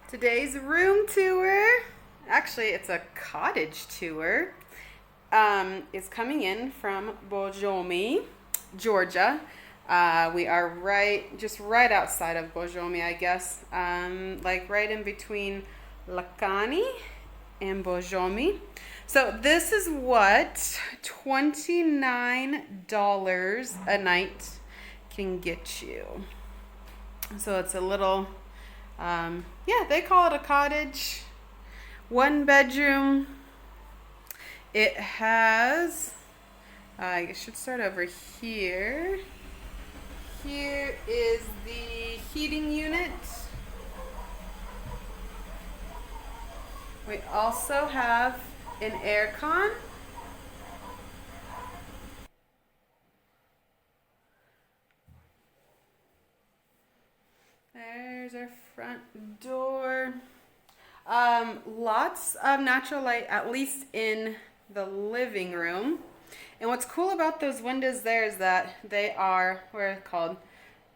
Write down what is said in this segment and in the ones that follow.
Today's room tour, actually it's a cottage tour, is coming in from Borjomi, Georgia. We are just right outside of Borjomi, I guess, like right in between Likani and Borjomi. So this is what $29 a night can get you. So it's a little, yeah, they call it a cottage. 1 bedroom. It has, I should start over here. Here is the heating unit. We also have an air con. There's our front door. Lots of natural light, at least in the living room. And what's cool about those windows there is that they are, what are they called?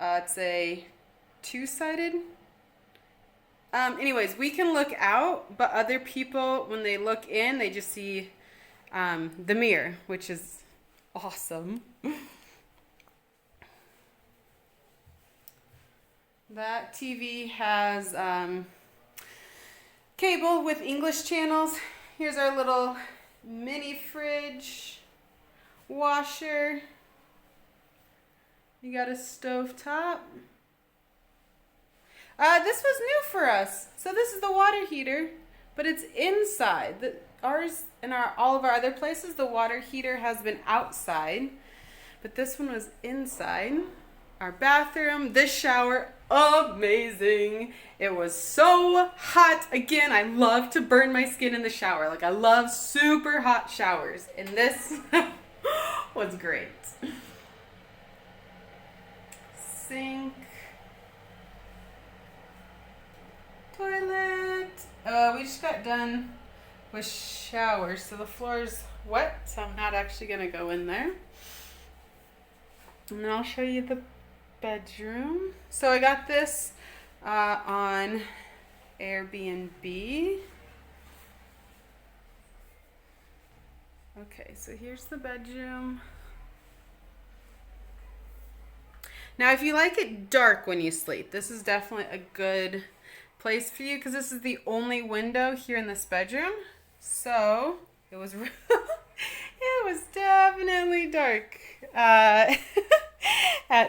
It's a two-sided. Anyways, we can look out, but other people, when they look in, they just see the mirror, which is awesome. That TV has cable with English channels. Here's our little mini fridge, washer. You got a stove top. This was new for us. So this is the water heater, but it's inside. Ours and all of our other places, the water heater has been outside, but this one was inside. Our bathroom, this shower, amazing. It was so hot. Again, I love to burn my skin in the shower. Like, I love super hot showers, and this was great. Sink. Toilet. We just got done with showers, so the floor's wet, so I'm not actually gonna go in there. And then I'll show you the bedroom. So I got this on Airbnb. Okay, so here's the bedroom. Now, if you like it dark when you sleep, this is definitely a good place for you because this is the only window here in this bedroom. So it was it was definitely dark at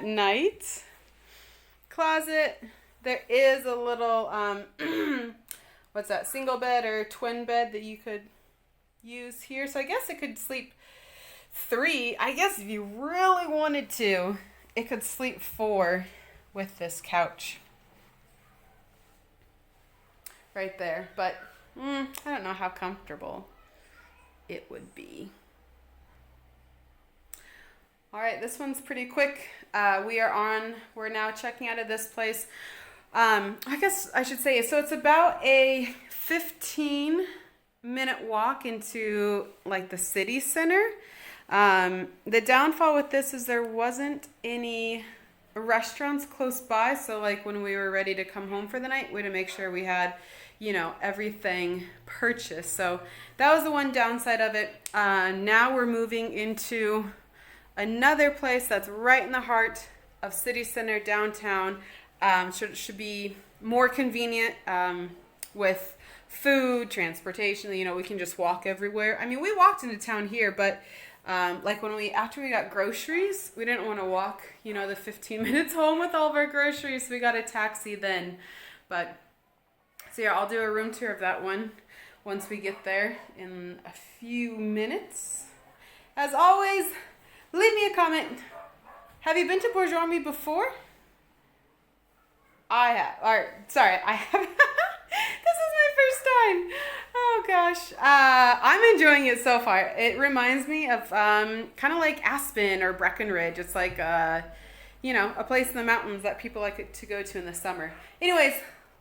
night. Closet. There is a little what's that, single bed or twin bed that you could use here. So I guess it could sleep 3. I guess if you really wanted to, it could sleep 4 with this couch right there. But I don't know how comfortable it would be. All right, this one's pretty quick. We're now checking out of this place. I guess I should say, so it's about a 15-minute walk into like the city center. The downfall with this is there wasn't any restaurants close by. So like when we were ready to come home for the night, we had to make sure we had, everything purchased. So that was the one downside of it. Now we're moving into another place that's right in the heart of city center downtown. Should be more convenient with food, transportation. We can just walk everywhere. I mean, we walked into town here, but like after we got groceries, we didn't want to walk, the 15 minutes home with all of our groceries. So we got a taxi then. But so yeah, I'll do a room tour of that one once we get there in a few minutes. As always, leave me a comment. Have you been to Borjomi before? I have. I have. This is my first time. Oh gosh. I'm enjoying it so far. It reminds me of kind of like Aspen or Breckenridge. It's like a place in the mountains that people like to go to in the summer. Anyways,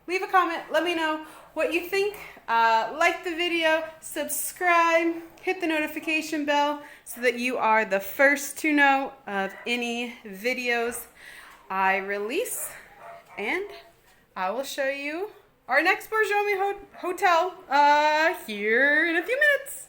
leave a comment. Let me know what you think. Like the video, subscribe, hit the notification bell so that you are the first to know of any videos I release. And I will show you our next Borjomi hotel here in a few minutes.